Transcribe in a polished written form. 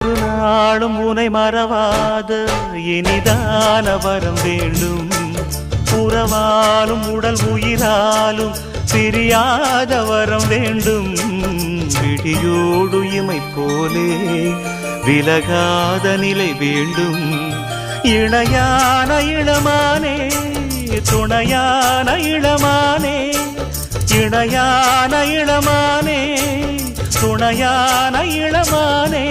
ஒரு நாளும் உனை மறவாத இனிதான வரம் வேண்டும். உறவாலும் உடல் உயிராலும் பிரியாத வரம் வேண்டும். விடியோடு இமை போலே விலகாத நிலை வேண்டும். இணையான இளமானே துணையான இளமானே, இணையான இளமானே துணையான இளமானே.